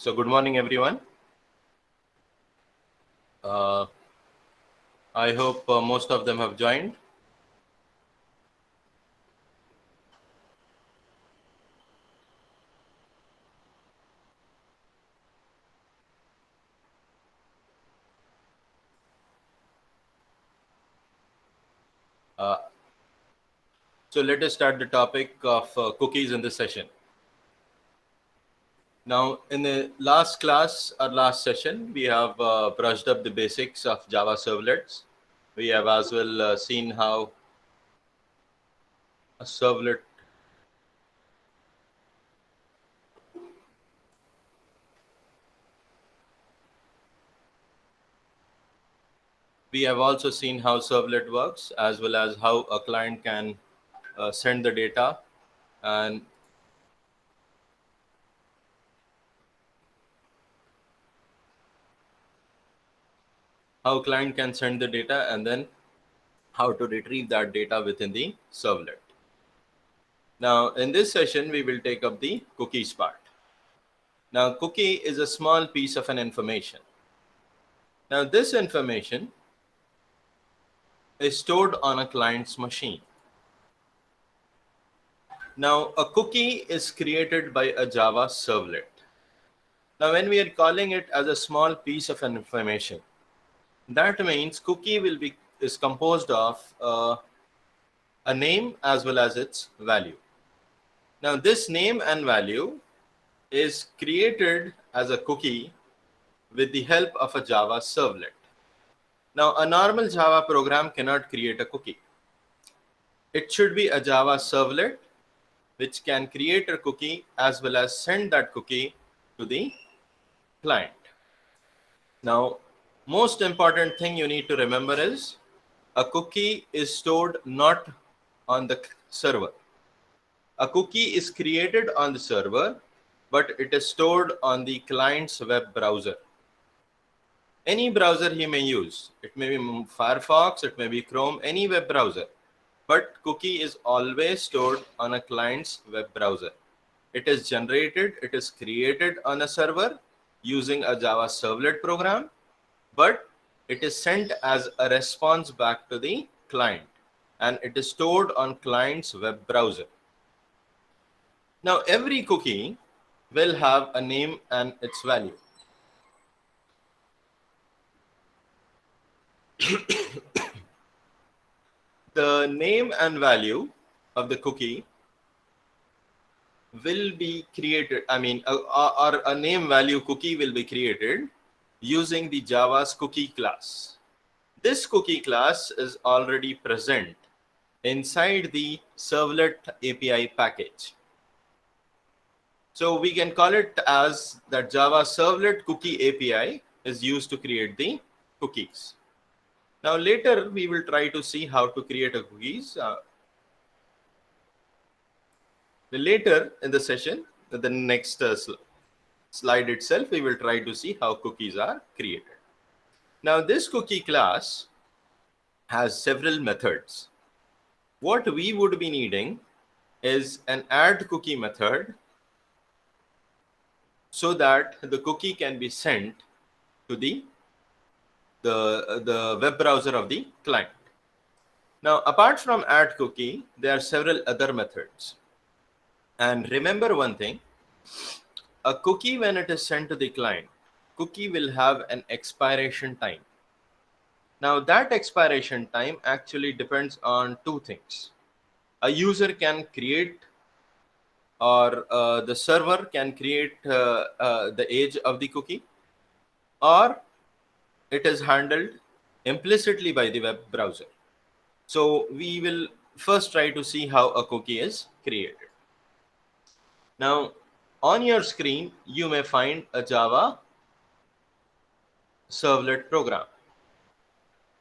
So good morning, everyone. I hope most of them have joined. So let us start the topic of cookies in this session. Now, in the last class or last session, we have brushed up the basics of Java servlets. We have as well seen how a servlet we have also seen how servlet works, as well as how a client can send the data and how client can send the data and then how to retrieve that data within the servlet. Now, in this session, we will take up the cookies part. Now, cookie is a small piece of an information. Now, this information is stored on a client's machine. Now, a cookie is created by a Java servlet. Now, when we are calling it as a small piece of an information, that means cookie is composed of a name as well as its value. Now, this name and value is created as a cookie with the help of a Java servlet. Now, a normal Java program cannot create a cookie. It should be a Java servlet which can create a cookie as well as send that cookie to the client. Now, most important thing you need to remember is a cookie is stored not on the server. A cookie is created on the server, but it is stored on the client's web browser. Any browser he may use. It may be Firefox, it may be Chrome, any web browser. but cookie is always stored on a client's web browser. It is generated, it is created on a server using a Java servlet program, but it is sent as a response back to the client, and it is stored on client's web browser. Now, every cookie will have a name and its value. The name and value of the cookie will be created, or a name value cookie will be created using the Java's cookie class. This cookie class is already present inside the Servlet API package. So we can call it as that Java Servlet Cookie API is used to create the cookies. Now later we will try to see how to create a cookies. Later in the session, the next slide itself, we will try to see how cookies are created. Now this cookie class has several methods. What we would be needing is an add cookie method so that the cookie can be sent to the web browser of the client. Now, apart from add cookie, there are several other methods. And remember one thing, a cookie, when it is sent to the client, cookie will have an expiration time. Now, that expiration time actually depends on two things. A user can create, or the server can create the age of the cookie, or it is handled implicitly by the web browser. So we will first try to see how a cookie is created. Now, on your screen, you may find a Java servlet program.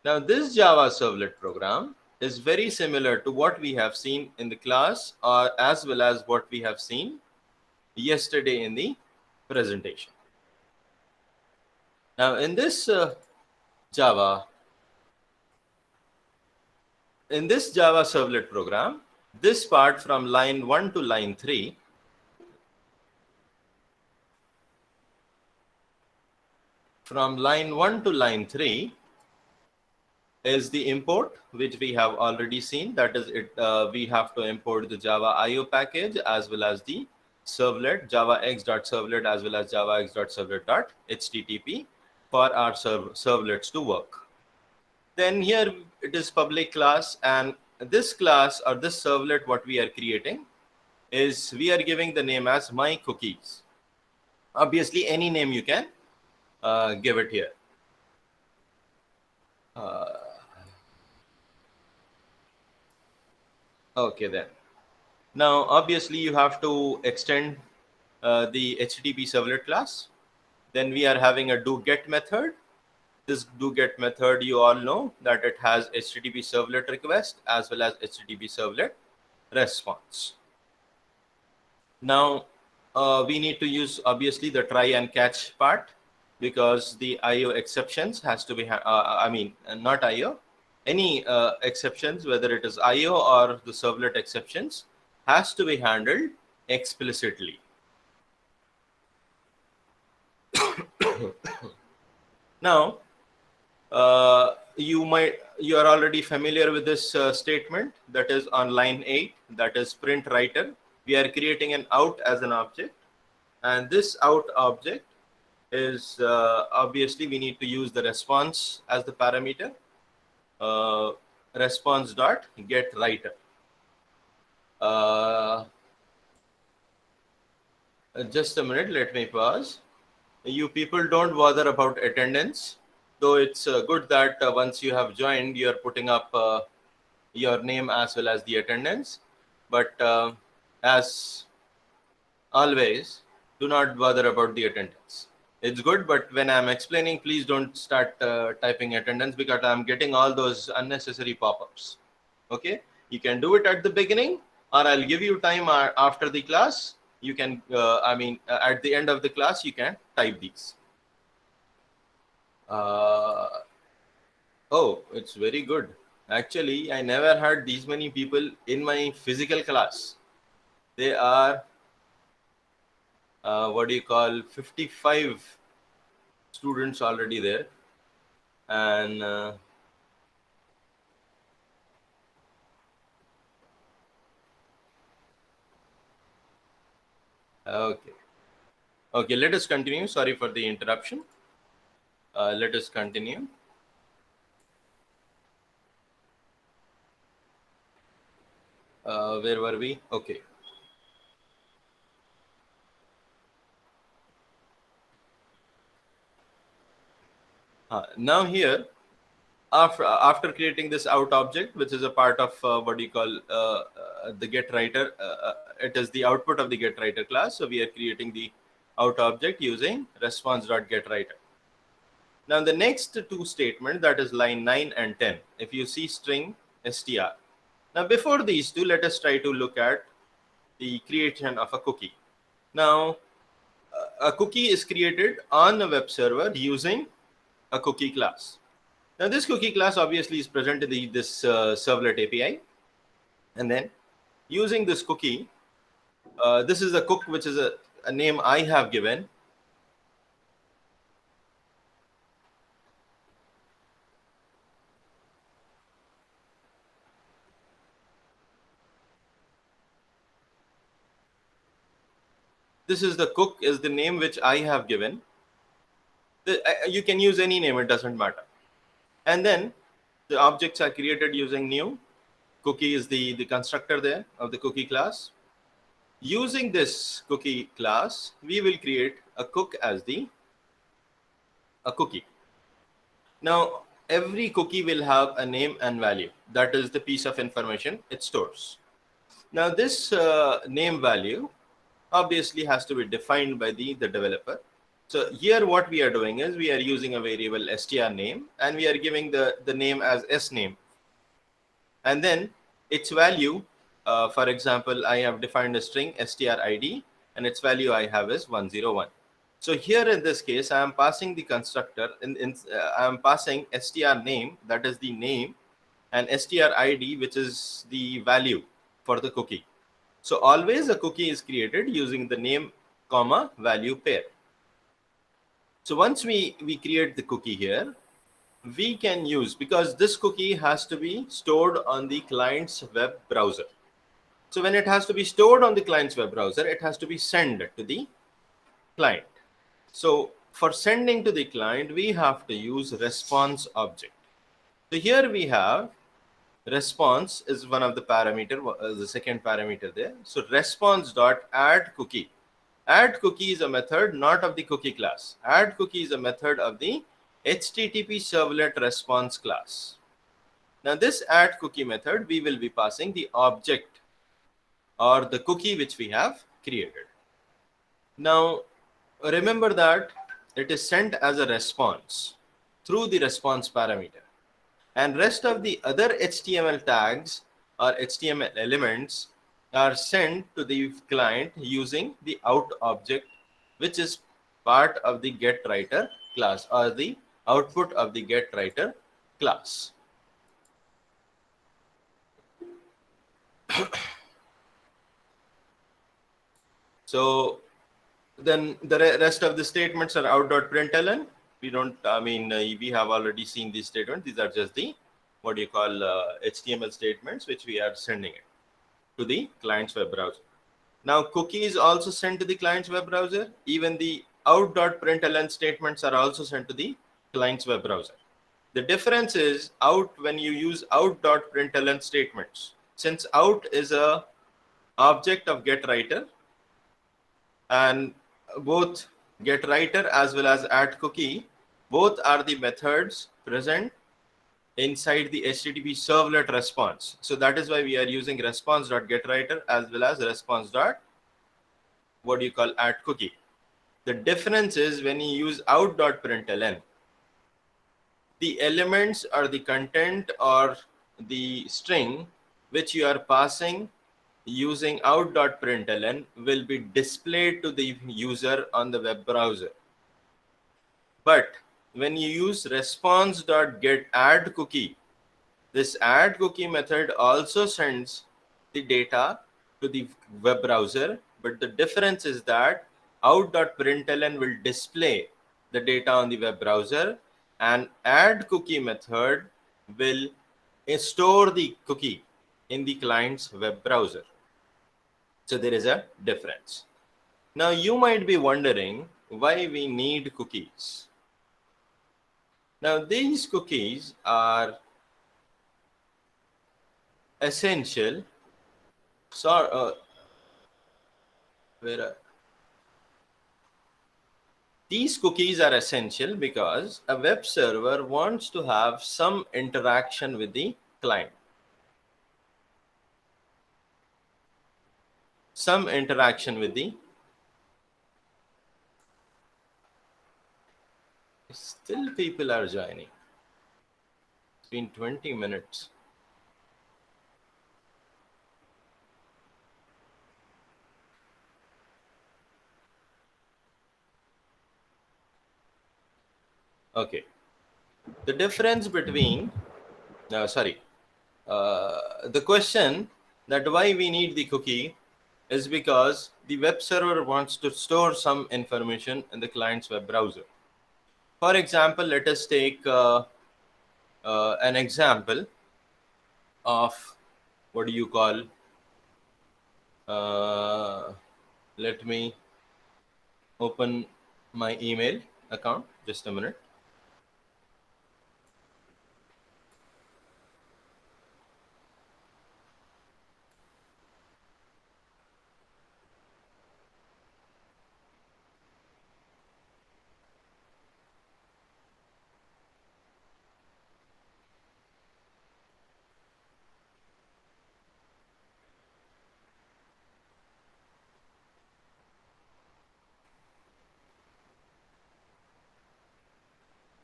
Now, this Java servlet program is very similar to what we have seen in the class, or as well as what we have seen yesterday in the presentation. Now, in this Java servlet program, this part from line 1 to line 3 is the import, which we have already seen. That is it. We have to import the Java IO package as well as the servlet, javax.servlet as well as javax.servlet.http for our servlets to work. Then here it is public class, and this class or this servlet what we are creating is we are giving the name as my cookies. Obviously, any name you can give it here. Okay, then. Now, obviously, you have to extend the HTTP servlet class. Then we are having a doGet method. This doGet method, you all know that it has HTTP servlet request as well as HTTP servlet response. Now, we need to use obviously the try and catch part, because the IO exceptions has to be, not IO, any exceptions, whether it is IO or the servlet exceptions, has to be handled explicitly. Now, you are already familiar with this statement that is on line 8, that is print writer. We are creating an out as an object, and this out object is obviously we need to use the response as the parameter. Response dot get writer. Just a minute, let me pause. You people don't bother about attendance, though it's good that once you have joined, you are putting up your name as well as the attendance. But as always, do not bother about the attendance. It's good, but when I'm explaining, please don't start typing attendance, because I'm getting all those unnecessary pop-ups. Okay, you can do it at the beginning, or I'll give you time after the class. You can, at the end of the class, you can type these. Oh, it's very good. Actually, I never had these many people in my physical class. They are, what do you call, 55 students already there. And okay. Okay, let us continue. Sorry for the interruption. Let us continue. Where were we? Okay. Now here, after creating this out object, which is a part of what you call the get writer, it is the output of the get writer class. So we are creating the out object using response.getWriter. Now the next two statements, that is line 9 and 10, if you see string str. Now before these two, let us try to look at the creation of a cookie. Now a cookie is created on a web server using a cookie class. Now this cookie class obviously is present in this servlet API. And then using this cookie, this is a cook, which is a name I have given. This is the cook is the name which I have given. You can use any name, it doesn't matter. And then the objects are created using new. Cookie is the constructor there of the cookie class. Using this cookie class, we will create a cook as a cookie. Now, every cookie will have a name and value. That is the piece of information it stores. Now, this name value obviously has to be defined by the developer. So here what we are doing is we are using a variable str name, and we are giving the name as s name. And then its value, for example, I have defined a string strid, and its value I have is 101. So here in this case, I am passing the constructor, I am passing str name, that is the name, and strid, which is the value for the cookie. So always a cookie is created using the name comma value pair. So once we create the cookie here, we can use, because this cookie has to be stored on the client's web browser. So when it has to be stored on the client's web browser, it has to be sent to the client. So for sending to the client, we have to use response object. So here we have response is one of the parameter, the second parameter there. So response dot add cookie. Add cookie is a method not of the cookie class. Add cookie is a method of the HTTP servlet response class. Now this add cookie method, we will be passing the object or the cookie which we have created. Now remember that it is sent as a response through the response parameter, and rest of the other HTML tags or HTML elements are sent to the client using the out object, which is part of the getWriter class or the output of the getWriter class. So then the rest of the statements are out.println. We don't, we have already seen these statements. These are just the, what do you call, HTML statements, which we are sending it to the client's web browser. Now cookie is also sent to the client's web browser. Even the out.println statements are also sent to the client's web browser. The difference is out, when you use out.println statements, since out is a object of getWriter, and both getWriter as well as add cookie, both are the methods present inside the HTTP servlet response. So that is why we are using response.getWriter as well as response. What do you call add cookie. The difference is when you use out.println, the elements or the content or the string which you are passing using out.println will be displayed to the user on the web browser. But when you use response.getAddCookie, This add cookie method also sends the data to the web browser, but the difference is that out.println will display the data on the web browser, and add cookie method will store the cookie in the client's web browser. So there is a difference. Now you might be wondering why we need cookies. Now these cookies are essential. So where these cookies are essential because a web server wants to have some interaction with the client. Some interaction with the. Still people are joining. It's been 20 minutes. Okay. The difference between, the question that why we need the cookie is because the web server wants to store some information in the client's web browser. For example, let us take an example of what do you call, let me open my email account, just a minute.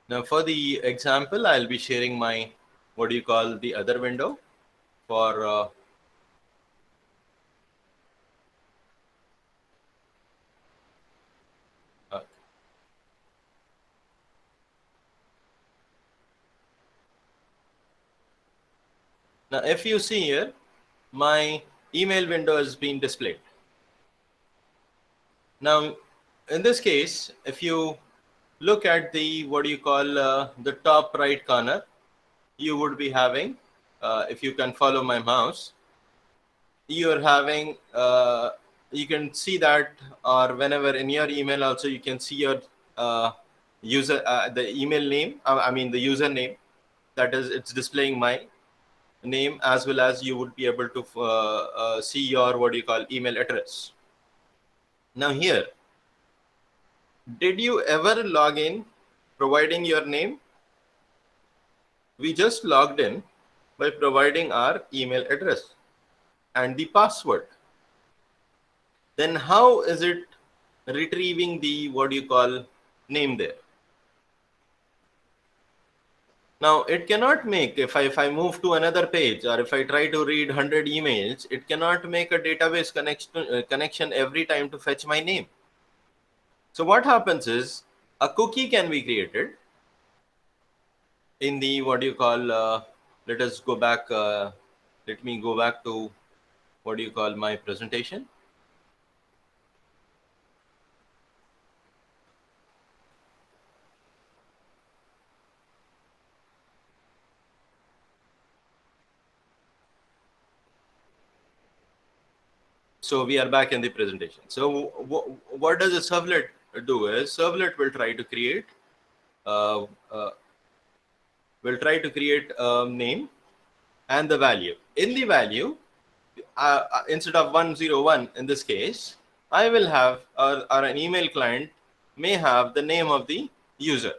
Now for the example, I'll be sharing my, what do you call, the other window for now if you see here, my email window has been displayed. Now in this case, if you look at the, what do you call, the top right corner, you would be having, if you can follow my mouse, you're having, you can see that, or whenever in your email also you can see your user, the email name, I mean the username, that is, it's displaying my name, as well as you would be able to see your, what do you call, email address. Now here, did you ever log in providing your name? We just logged in by providing our email address and the password. Then how is it retrieving the, what do you call, name there? Now it cannot make, if I move to another page, or if I try to read 100 emails, it cannot make a database connection every time to fetch my name. So what happens is, a cookie can be created in the, what do you call, let us go back, let me go back to, what do you call, my presentation. So we are back in the presentation. So what does a servlet do is, servlet will try to create a name and the value. In the value, instead of 101 in this case, I will have, or an email client may have the name of the user.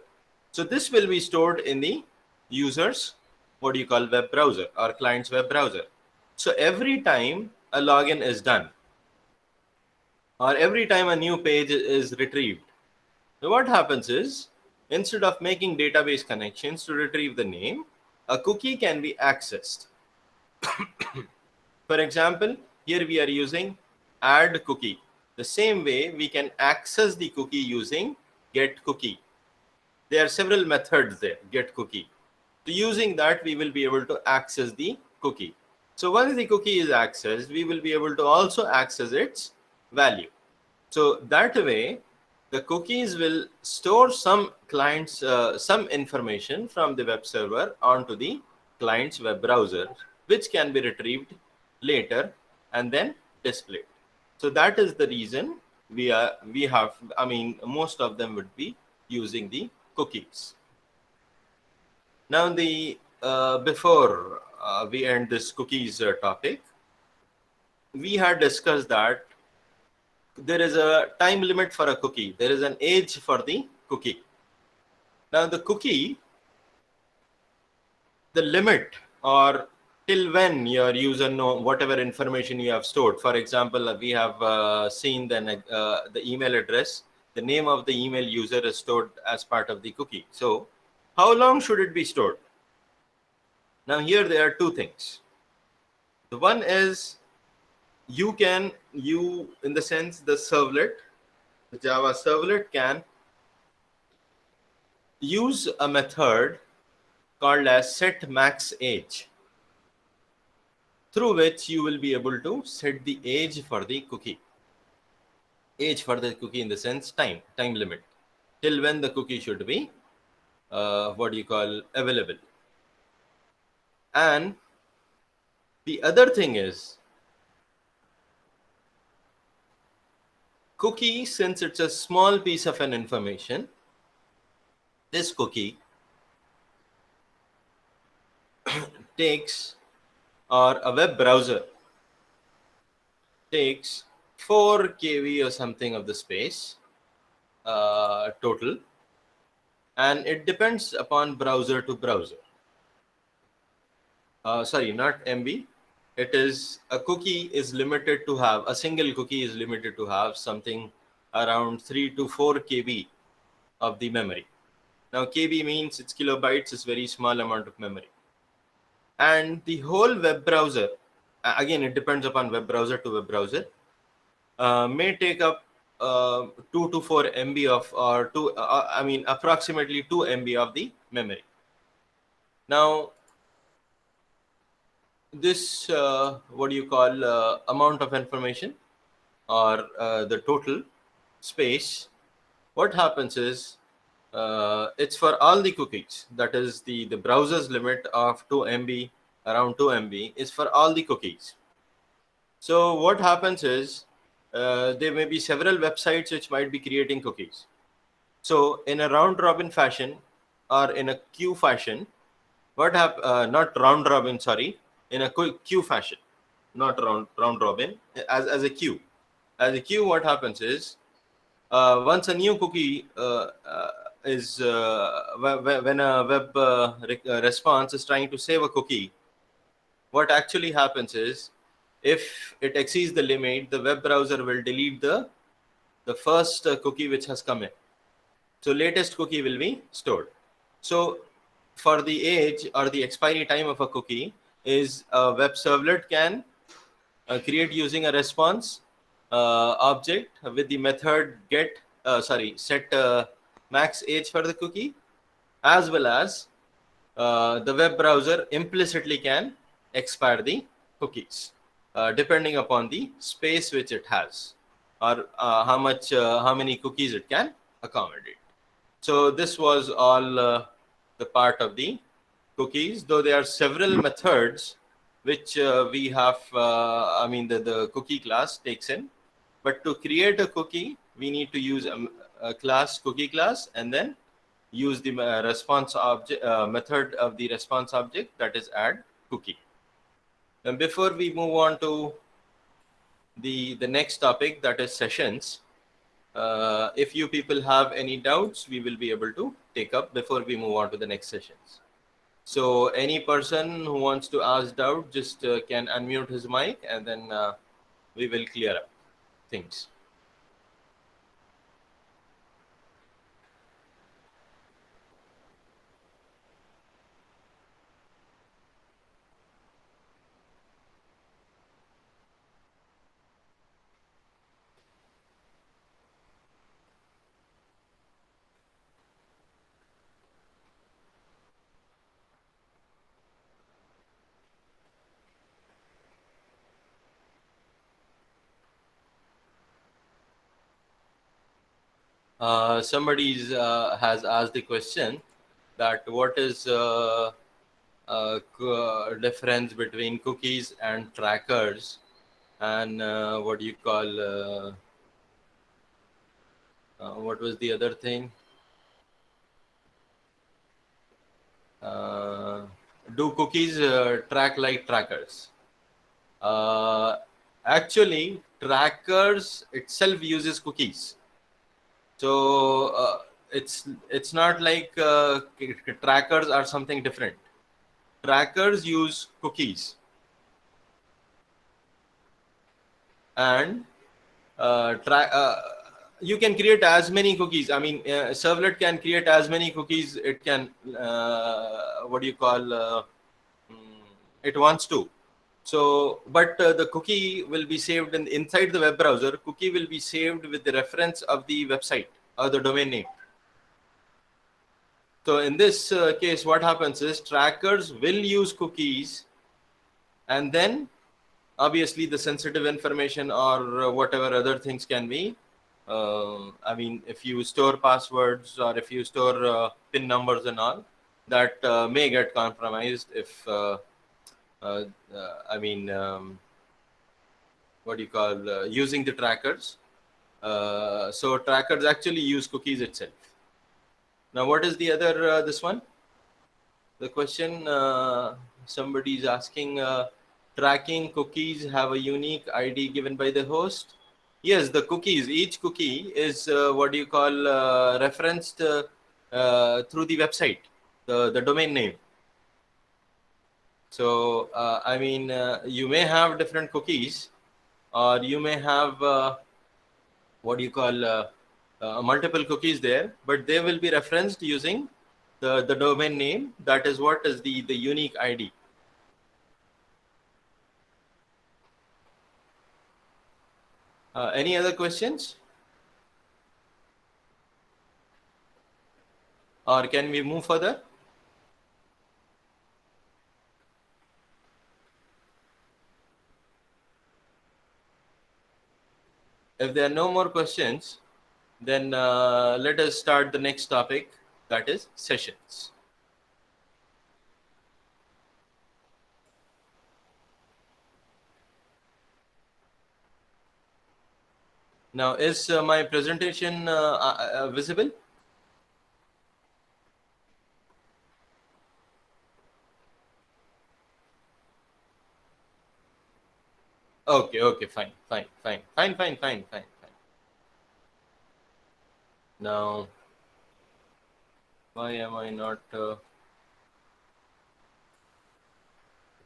So this will be stored in the user's, what do you call, web browser, or client's web browser. So every time a login is done, or every time a new page is retrieved, so what happens is, instead of making database connections to retrieve the name, a cookie can be accessed. For example, here we are using add cookie. The same way we can access the cookie using get cookie. There are several methods there, get cookie. So using that, we will be able to access the cookie. So once the cookie is accessed, we will be able to also access its value. So that way, the cookies will store some clients, some information from the web server onto the client's web browser, which can be retrieved later and then displayed. So that is the reason we have. I mean, most of them would be using the cookies. Now, the before we end this cookies topic, we had discussed that there is a time limit for a cookie. There is an age for the cookie. Now, the cookie, the limit or till when your user know whatever information you have stored. For example, we have seen the email address. The name of the email user is stored as part of the cookie. So, how long should it be stored? Now, here there are two things. The one is you in the sense the servlet, the Java servlet can use a method called as set max age, through which you will be able to set the age for the cookie. Age for the cookie in the sense time limit, till when the cookie should be what do you call available. And the other thing is cookie, since it's a small piece of an information, this cookie takes, or a web browser takes 4 KB or something of the space total, and it depends upon browser to browser. Sorry, not MB. It is a cookie is limited to have, a single cookie is limited to have something around 3 to 4 KB of the memory. Now KB means it's kilobytes, it's very small amount of memory. And the whole web browser, again it depends upon web browser to web browser, may take up 2 to 4 MB of, or I mean approximately 2 MB of the memory. Now this what do you call amount of information, or the total space, what happens is it's for all the cookies. That is the browser's limit of 2 MB, around 2 MB is for all the cookies. So what happens is there may be several websites which might be creating cookies. So in a round robin fashion, or in a queue fashion, not round robin, sorry, in a queue fashion, not round robin, as a queue. As a queue, what happens is once a new cookie is when a web response is trying to save a cookie, what actually happens is if it exceeds the limit, the web browser will delete the first cookie which has come in. So latest cookie will be stored. So for the age or the expiry time of a cookie is a web servlet can create using a response object with the method set max age for the cookie, as well as the web browser implicitly can expire the cookies depending upon the space which it has, or how many cookies it can accommodate. So this was all the part of the cookies, though there are several methods which we have, I mean the cookie class takes in. But to create a cookie, we need to use a class, cookie class, and then use the response object method of the response object, that is add cookie. And before we move on to the next topic, that is sessions, if you people have any doubts, we will be able to take up before we move on to the next sessions. So any person who wants to ask doubt, just can unmute his mic, and then we will clear up things. Somebody has asked the question that what is difference between cookies and trackers, and what do you call what was the other thing? Do cookies track like trackers? Uh, Actually, trackers itself uses cookies. So it's not like trackers are something different. Trackers use cookies, and you can create as many cookies. I mean, servlet can create as many cookies it can. What do you call? It wants to. So, but the cookie will be saved inside the web browser. Cookie will be saved with the reference of the website or the domain name. So in this case, what happens is trackers will use cookies, and then obviously the sensitive information or whatever other things can be. I mean, if you store passwords or if you store PIN numbers and all, that may get compromised if, uh, I mean, what do you call, using the trackers. So trackers actually use cookies itself. Now, what is the other, this one? The question somebody is asking, tracking cookies have a unique ID given by the host. Yes, the cookies, each cookie is what do you call, referenced through the website, the domain name. So, I mean, you may have different cookies, or you may have what do you call, multiple cookies there, but they will be referenced using the domain name. That is what is the unique ID. Any other questions? Or can we move further? If there are no more questions, then let us start the next topic, that is sessions. Now, is my presentation visible? Okay, okay, fine, fine, fine, fine, fine, fine, fine, fine. Now, why am I not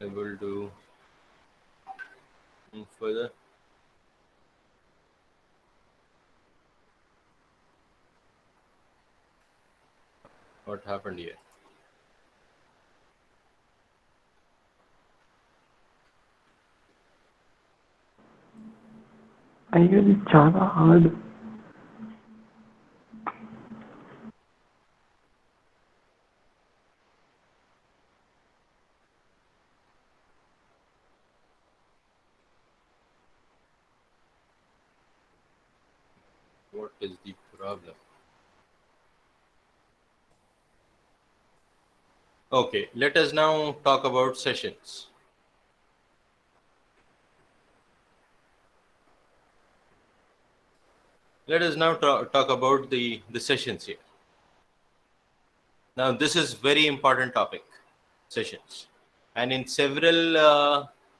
able to move further? What happened here? అయ్యో ఇది చాలా hard. What is the problem? Okay, let us now talk about sessions. Let us now talk about the sessions here. Now, this is very important topic, sessions. And in several,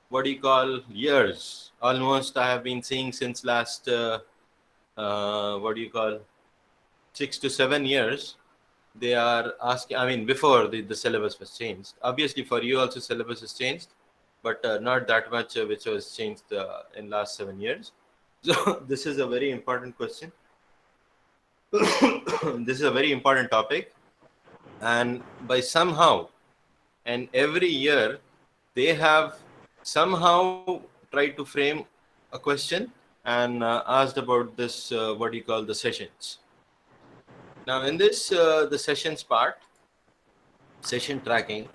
what do you call, years, almost I have been seeing since last, what do you call, 6 to 7 years, they are asking, I mean, before the syllabus was changed. Obviously, for you also syllabus is changed, but not that much which was changed in last 7 years. So this is a very important question. This is a very important topic, and by somehow, and every year they have somehow tried to frame a question and asked about this, what do you call, the sessions. Now in this the sessions part, session tracking,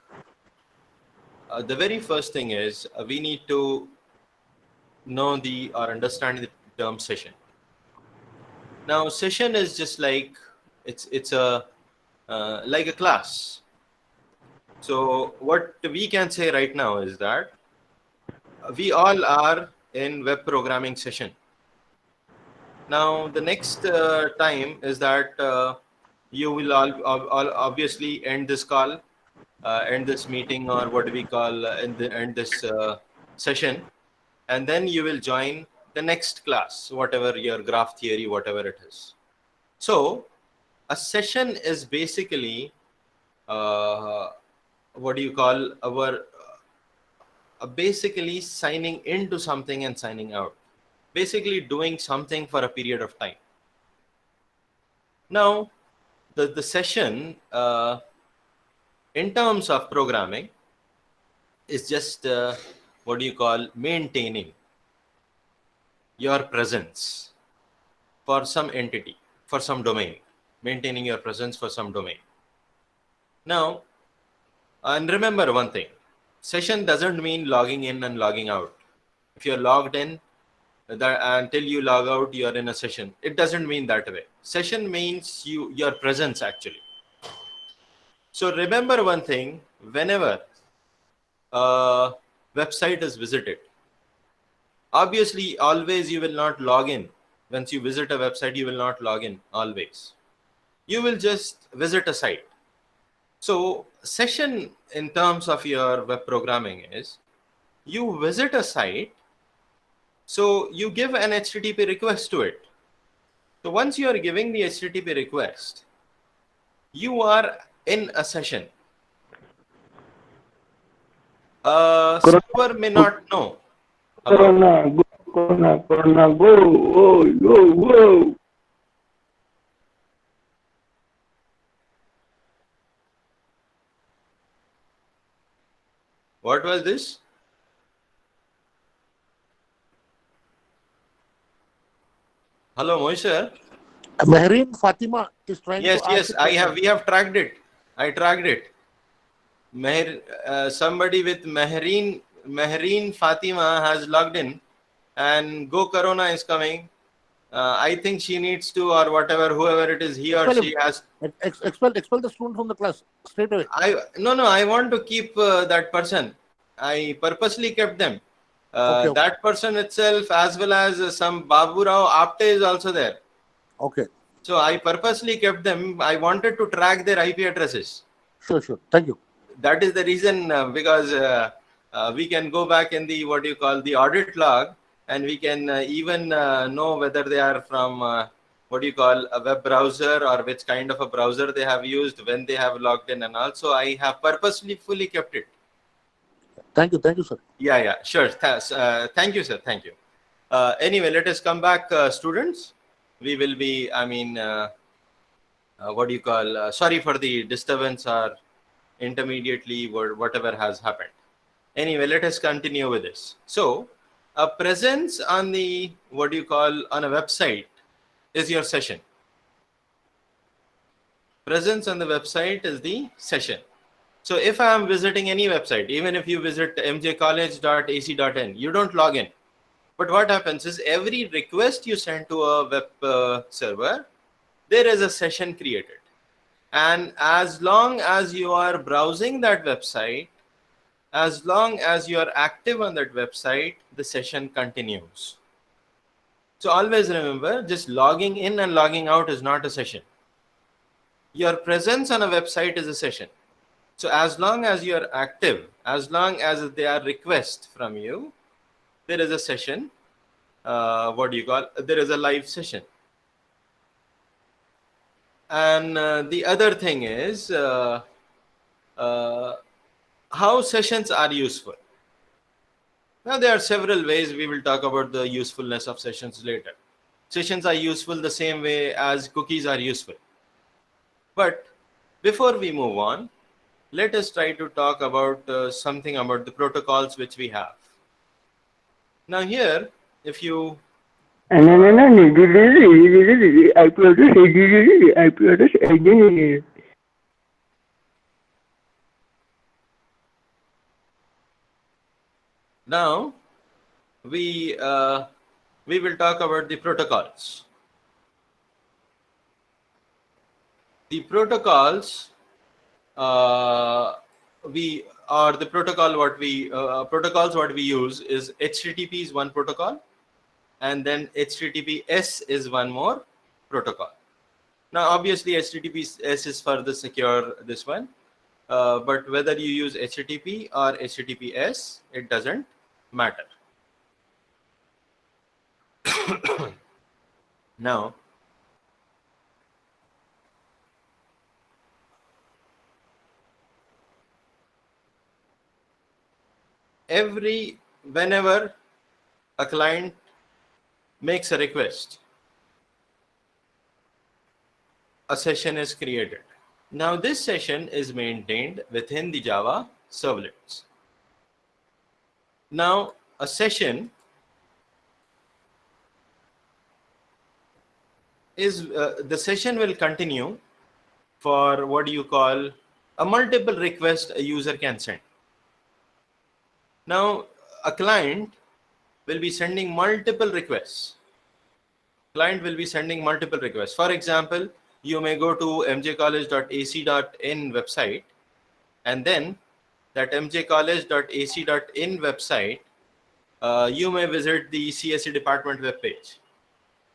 the very first thing is we need to know the or understand the term session. Now, session is just like it's a like a class. So what we can say right now is that we all are in web programming session. Now, the next time is that you will all obviously end this call, end this meeting, or what do we call end this session, and then you will join the next class, whatever your graph theory, whatever it is. So, a session is basically what do you call our basically signing into something and signing out, basically doing something for a period of time. Now, the session in terms of programming is just what do you call maintaining your presence for some entity, for some domain, maintaining your presence for some domain. Now, and remember one thing, session doesn't mean logging in and logging out. If you're logged in, that until you log out, you're in a session. It doesn't mean that way. Session means your presence actually. So remember one thing, whenever a website is visited, obviously always you will not log in. Once you visit a website, you will not log in always. You will just visit a site. So session in terms of your web programming is you visit a site, so you give an HTTP request to it. So once you are giving the HTTP request, you are in a session. A server may not know about it. Corona, go, Corona, go, whoa, go, whoa. What was this? Hello, Moisha. Mehreen Fatima is trying to Yes, ask yes, a question. we have tracked it. I tracked it. Somebody with Mehreen Fatima has logged in, and Go Corona is coming. I think she needs to, or whatever, whoever it is, he or Expel she him. has. Expel the student from the class straight away. No, I want to keep that person. I purposely kept them. Okay. That person itself, as well as some Babu Rao Apte is also there. Okay. So I purposely kept them. I wanted to track their IP addresses. Sure. Thank you. That is the reason, because we can go back in the what you call the audit log, and we can even know whether they are from what you call a web browser, or which kind of a browser they have used, when they have logged in, and also I have purposely fully kept it. Thank you, sir. Yeah, sure. Thank you, sir. Thank you. Anyway, let us come back, students. We will be, what do you call, sorry for the disturbance or intermediately whatever has happened. Anyway, let us continue with this. So a presence on the what do you call on a website is your session. Presence on the website is the session. So if I am visiting any website, even if you visit mjcollege.ac.in, you don't log in. But what happens is every request you send to a web server, there is a session created. And as long as you are browsing that website, as long as you are active on that website, the session continues. So always remember, just logging in and logging out is not a session. Your presence on a website is a session. So as long as you are active, as long as there are requests from you, there is a session. What do you call? There is a live session. And the other thing is how sessions are useful. Now, there are several ways. We will talk about the usefulness of sessions later. Sessions are useful the same way as cookies are useful. But before we move on, let us try to talk about something about the protocols which we have. Now here, if you I produce. now we will talk about the protocols. the protocols protocols what we use is HTTP is one protocol, and then HTTPS is one more protocol. Now, obviously, HTTPS is for the secure this one, but whether you use HTTP or HTTPS, it doesn't matter. Now, whenever a client makes a request, a session is created. Now, this session is maintained within the Java servlets. Now, a session is the session will continue for what you call a multiple request a user can send. Now, a client will be sending multiple requests. Client will be sending multiple requests. For example, you may go to mjcollege.ac.in website, and then that mjcollege.ac.in website, you may visit the CSE department web page.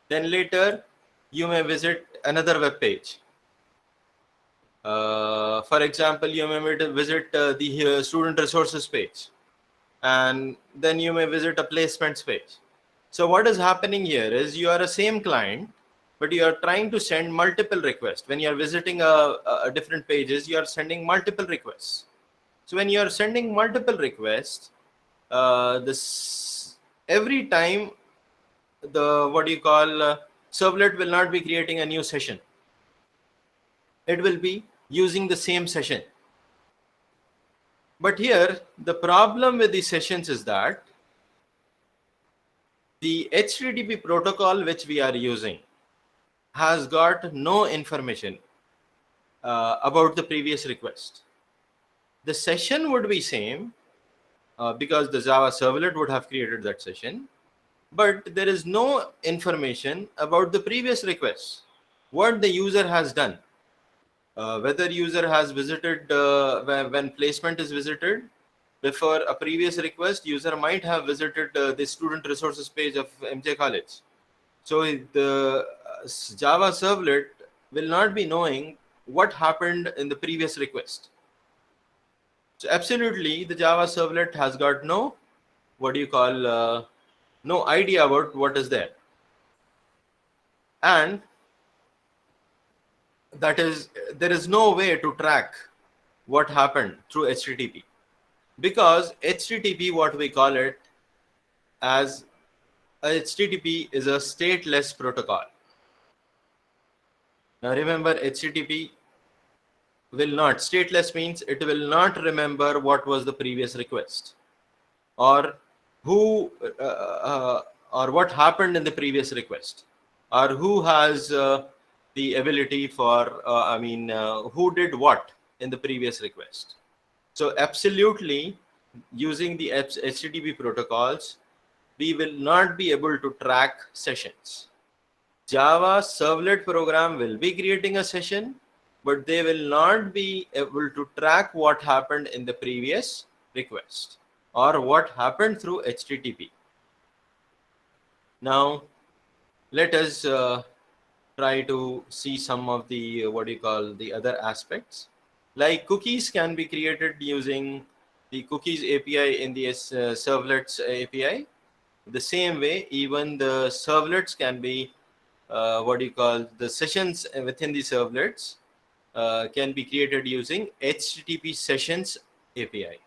Then later, you may visit another web page. For example, you may visit the student resources page, and then you may visit a placements page. So what is happening here is you are a same client, but you are trying to send multiple requests. When you are visiting a different pages, you are sending multiple requests. So when you are sending multiple requests, every time the servlet will not be creating a new session. It will be using the same session. But here, the problem with the sessions is that the HTTP protocol which we are using has got no information about the previous request. The session would be same because the Java servlet would have created that session, but there is no information about the previous request, what the user has done. Whether user has visited when placement is visited before a previous request, user might have visited the student resources page of MJ College. So the Java servlet will not be knowing what happened in the previous request. So absolutely, the Java servlet has got no no idea about what is there, and that is, there is no way to track what happened through HTTP, because HTTP, what we call it as HTTP, is a stateless protocol. Now remember, HTTP will not, stateless means it will not remember what was the previous request, or who or what happened in the previous request, or who has the ability for who did what in the previous request. So absolutely, using the HTTP protocols, we will not be able to track sessions. Java servlet program will be creating a session, but they will not be able to track what happened in the previous request or what happened through HTTP. Now, let us try to see some of the the other aspects. Like cookies can be created using the cookies API in the servlets API. The same way, even the servlets can be the sessions within the servlets can be created using HTTP sessions API.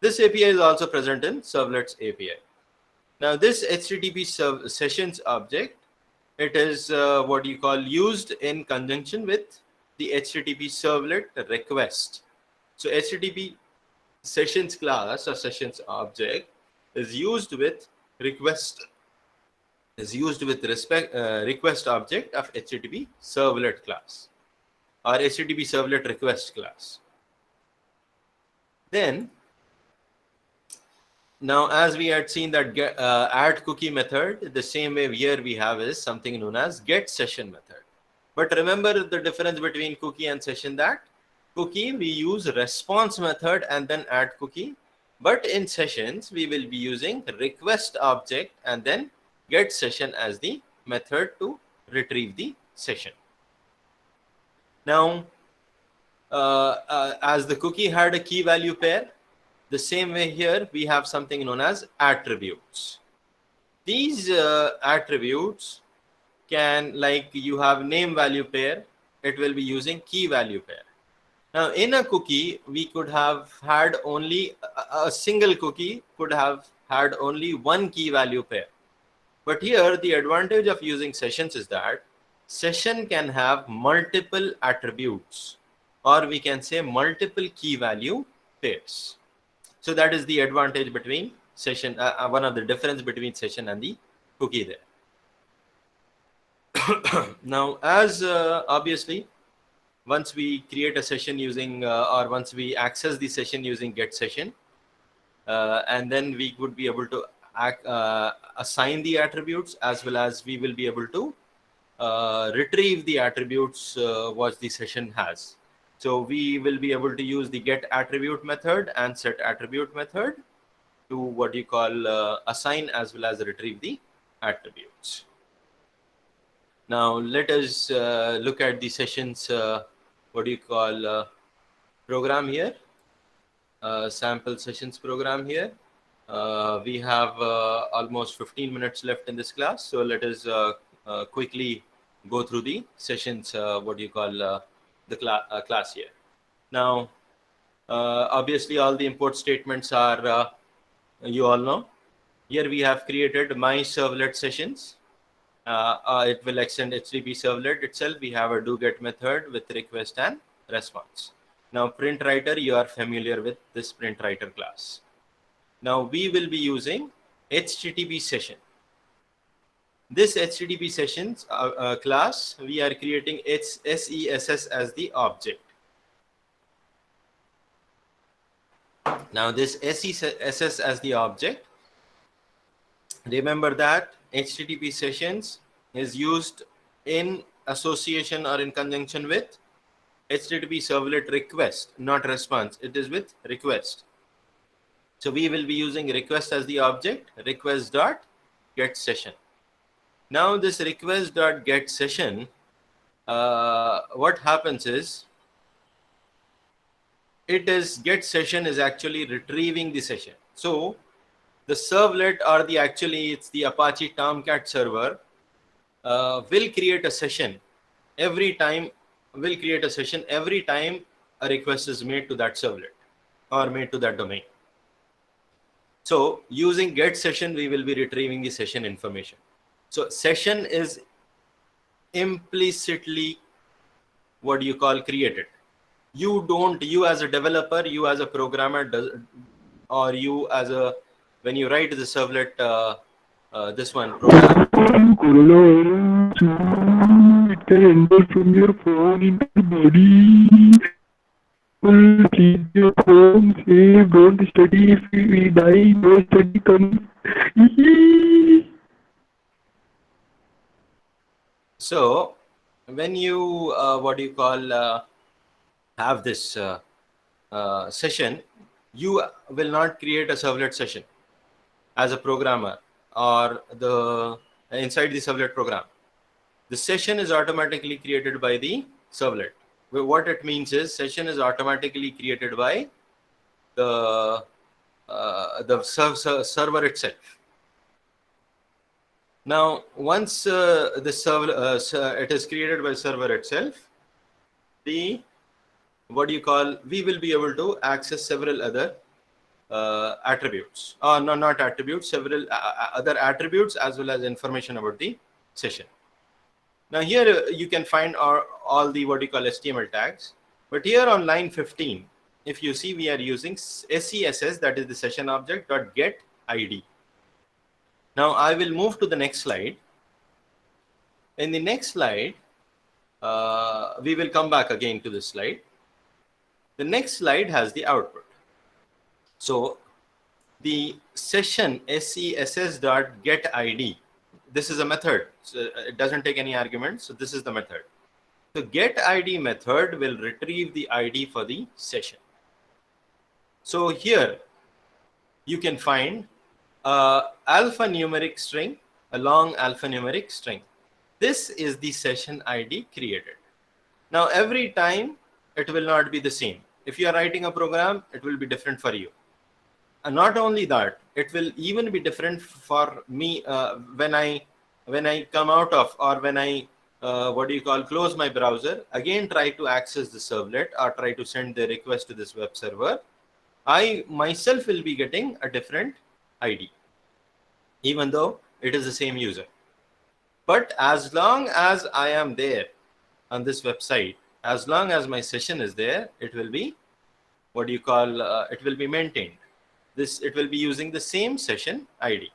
This API is also present in servlets API. Now, this HTTP sessions object, it is used in conjunction with the HTTP servlet request. So HTTP sessions class or sessions object is used with request request object of HTTP servlet class or HTTP servlet request class. Then, now as we had seen that add cookie method, the same way here we have is something known as get session method. But remember the difference between cookie and session, that cookie we use response method and then add cookie. But in sessions, we will be using request object and then get session as the method to retrieve the session. Now, as the cookie had a key value pair, the same way here we have something known as attributes. These attributes can, like you have name value pair, it will be using key value pair. Now in a cookie, we could have had only a single cookie could have had only one key value pair. But here the advantage of using sessions is that session can have multiple attributes, or we can say multiple key value pairs. So that is the advantage between session, one of the difference between session and the cookie there. Now, as obviously, once we create a session using, or once we access the session using get session, and then we would be able to assign the attributes, as well as we will be able to retrieve the attributes what the session has. So we will be able to use the get attribute method and set attribute method to what you call assign as well as retrieve the attributes. Now let us look at the sessions, what do you call program here, sample sessions program here. We have almost 15 minutes left in this class, so let us quickly go through the sessions, what do you call the class here. Now obviously all the import statements are you all know. Here we have created my servlet sessions. It will extend HTTP servlet itself. We have a do get method with request and response. Now print writer, you are familiar with this print writer class. Now we will be using HTTP session. This HTTP sessions class, we are creating its SESS as the object. Now this SESS as the object, remember that HTTP sessions is used in association or in conjunction with HTTP servlet request, not response. It is with request. So we will be using request as the object, request dot get session. Now this request dot get session, what happens is, it is get session is actually retrieving the session. So the servlet, or the actually it's the Apache Tomcat server, will create a session every time. Will create a session every time a request is made to that servlet or made to that domain. So using get session, we will be retrieving the session information. So session is implicitly what you call created. You don't, you as a developer, you as a programmer, or you as a, when you write the servlet, this one program. It can enter from your phone into the body. Keep your phone safe. Don't study. If we die, no study comes. So when you what do you call have this session, you will not create a servlet session as a programmer or the inside the servlet program. The session is automatically created by the servlet. What it means is session is automatically created by the server itself. Now once the server it is created by server itself, the what do you call, we will be able to access several other attributes, or no, not attributes, several other attributes as well as information about the session. Now here you can find all the what you call HTML tags, but here on line 15, if you see, we are using SESS, that is the session object dot get ID. Now I will move to the next slide. In the next slide, we will come back again to this slide. The next slide has the output. So the session SESS dot get ID, this is a method. So it doesn't take any arguments. So this is the method. The get ID method will retrieve the ID for the session. So here you can find alphanumeric string, a long alphanumeric string. This is the session ID created. Now every time it will not be the same. If you are writing a program, it will be different for you. And not only that, it will even be different for me when I come out of, or when I close my browser, again try to access the servlet or try to send the request to this web server. I myself will be getting a different ID, even though it is the same user. But as long as I am there on this website, as long as my session is there, it will be it will be maintained. It will be using the same session ID.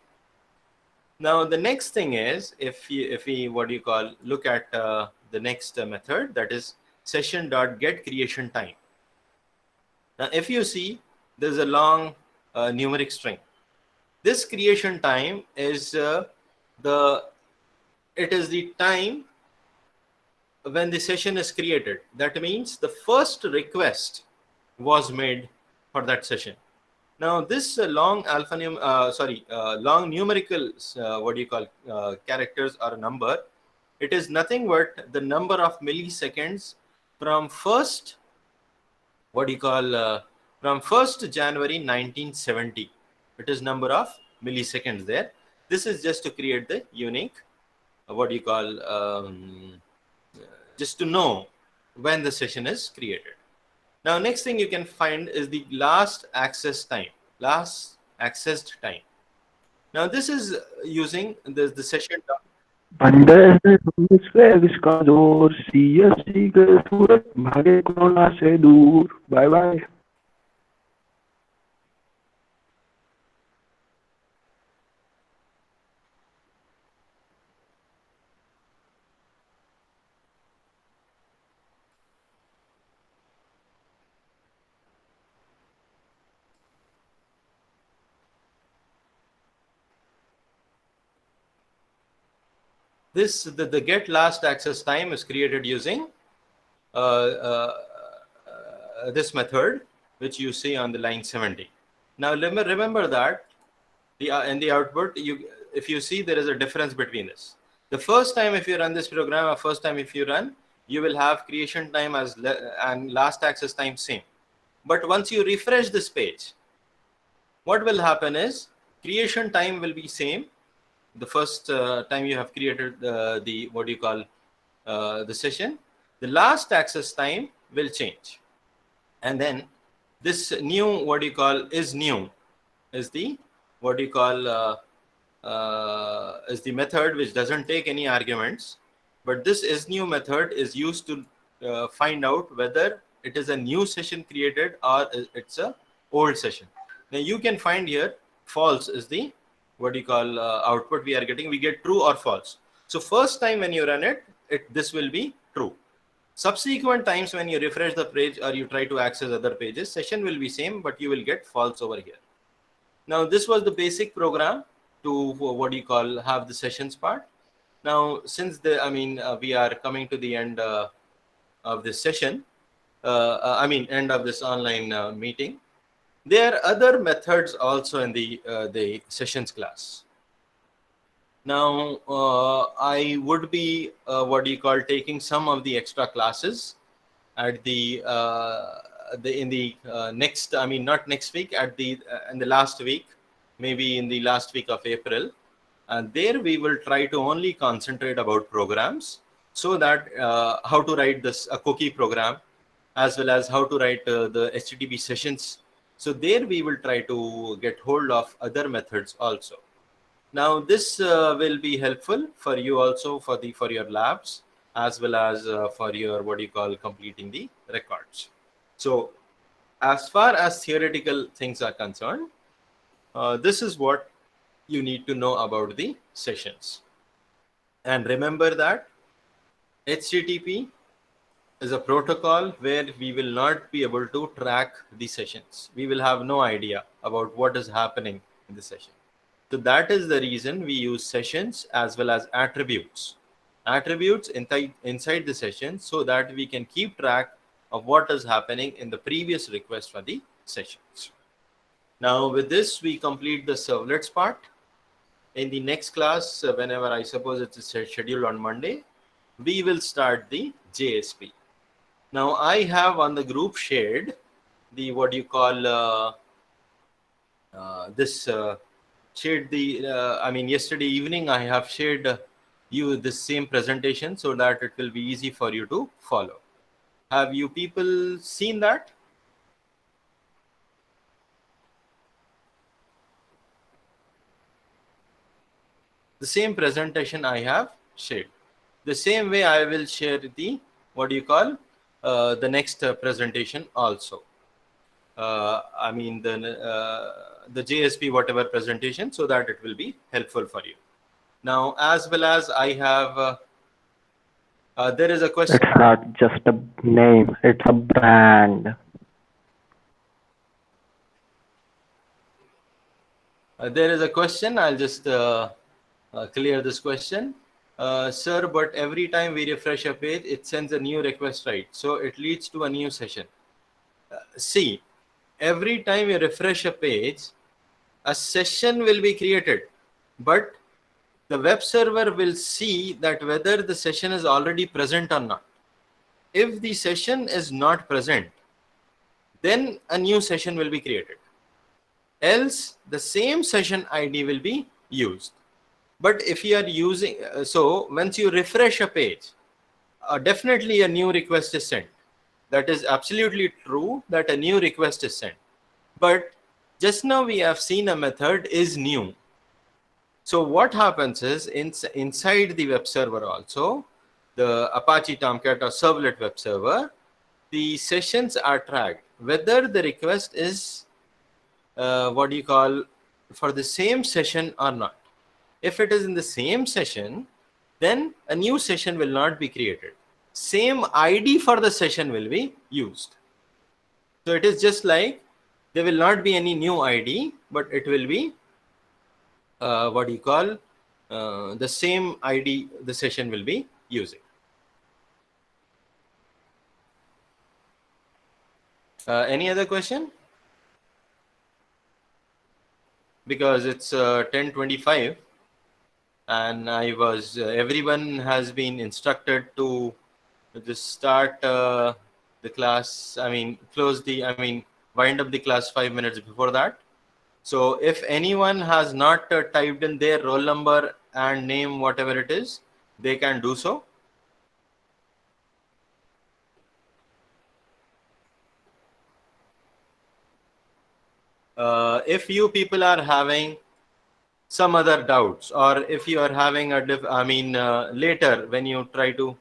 Now the next thing is, if we look at the next method, that is session.getCreationTime. Now if you see, there's a long numeric string. This creation time is the time when the session is created. That means the first request was made for that session. Now this long numerical characters or number, it is nothing but the number of milliseconds from first from 1st January 1970. It is number of milliseconds there. This is just to create the unique just to know when the session is created. Now next thing you can find is the last accessed time. Now this is using the session. अंडर इसका जोर CSC के सूरत भागे corona से दूर. Bye bye. The get last access time is created using this method, which you see on the line 70. Now remember that in the output, if you see, there is a difference between this. The first time if you run this program, or first time if you run, you will have creation time and last access time same. But once you refresh this page, what will happen is creation time will be same. The first time you have created the session, the last access time will change, and then this new is the is the method which doesn't take any arguments, but this is new method is used to find out whether it is a new session created or it's a old session. Now you can find here false is the output we are getting. We get true or false. So first time when you run it, this will be true. Subsequent times when you refresh the page or you try to access other pages, session will be same, but you will get false over here. Now this was the basic program to have the sessions part. Now since we are coming to the end of this session, end of this online meeting. There are other methods also in the sessions class. Now I would be taking some of the extra classes at next, not next week, in the last week, maybe in the last week of April, and there we will try to only concentrate about programs, so that how to write a cookie program, as well as how to write the HTTP sessions. So there we will try to get hold of other methods also. Now this will be helpful for you also for your labs, as well as for your completing the records. So as far as theoretical things are concerned, this is what you need to know about the sessions. And remember that HTTP is a protocol where we will not be able to track the sessions. We will have no idea about what is happening in the session. So that is the reason we use sessions as well as attributes. attributes inside the session so that we can keep track of what is happening in the previous request for the sessions. Now with this, we complete the servlets part. In the next class, whenever I suppose it's scheduled on Monday, we will start the JSP. Now I have on the group shared the what you call this shared the I mean yesterday evening I have shared you this same presentation so that it will be easy for you to follow. Have you people seen that? The same presentation I have shared. The same way I will share the what do you call the next presentation also. I mean the JSP whatever presentation so that it will be helpful for you. Now as well as I have there is a question. It's not just a name, it's a brand. There is a question. I'll just clear this question. Sir, but every time we refresh a page, it sends a new request, right? So it leads to a new session. See, every time you refresh a page, a session will be created, but the web server will see that whether the session is already present or not. If the session is not present, then a new session will be created. Else, the same session ID will be used. But if you are using, so once you refresh a page, definitely a new request is sent. That is absolutely true that a new request is sent. But just now we have seen a method is new. So what happens is inside the web server also, the Apache Tomcat or servlet web server, the sessions are tracked. Whether the request is what do you call for the same session or not. If it is in the same session, then a new session will not be created. Same ID for the session will be used. So it is just like there will not be any new ID, but it will be what do you call the same ID the session will be using. Any other question? Because it's 10:25 and I was everyone has been instructed to just start the class. I mean wind up the class 5 minutes before that. So if anyone has not typed in their roll number and name, whatever it is, they can do so. If you people are having some other doubts, or if you are having a later when you try to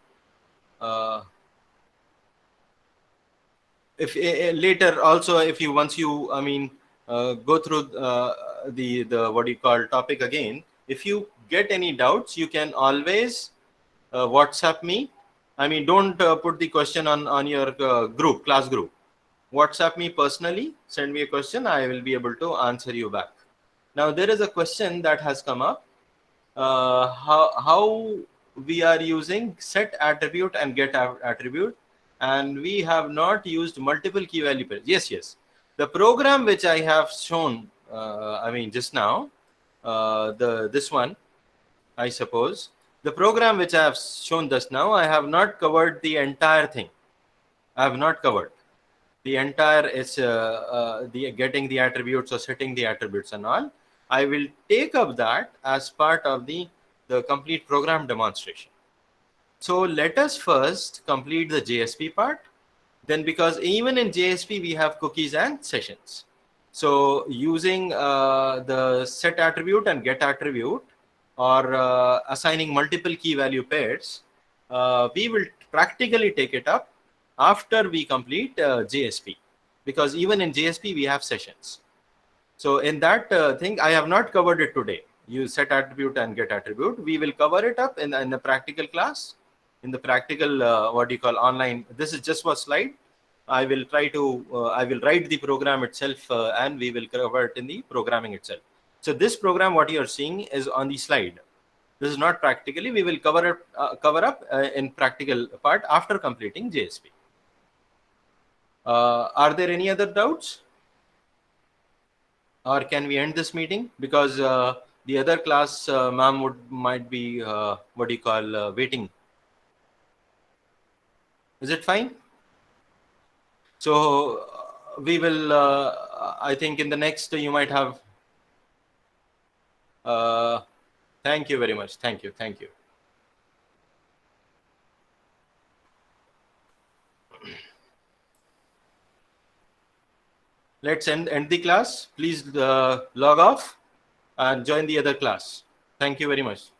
if later also if you once you go through the what do you call topic again, if you get any doubts you can always WhatsApp me. Don't put the question on your group, class group. WhatsApp me personally, send me a question, I will be able to answer you back. Now there is a question that has come up, how we are using set attribute and get attribute, and we have not used multiple key value pairs. Yes, the program which I have shown just now, this one, I suppose the program which I have shown just now, I have not covered the entire thing. I have not covered the entire is the getting the attributes or setting the attributes and all. I will take up that as part of the complete program demonstration. So let us first complete the JSP part. Then, because even in JSP we have cookies and sessions. So using the set attribute and get attribute, or assigning multiple key value pairs, we will practically take it up after we complete JSP, because even in JSP we have sessions. So in that thing, I have not covered it today. You set attribute and get attribute. We will cover it up in the practical class, in the practical what do you call online. This is just for slide. I will try to I will write the program itself and we will cover it in the programming itself. So this program what you are seeing is on the slide. This is not practically. We will cover up in practical part after completing JSP. Are there any other doubts? Or can we end this meeting? Because the other class, ma'am might be, what do you call, waiting. Is it fine? So we will, I think in the next, you might have, thank you very much. Thank you. Thank you. Let's end the class. Please log off and join the other class. Thank you very much.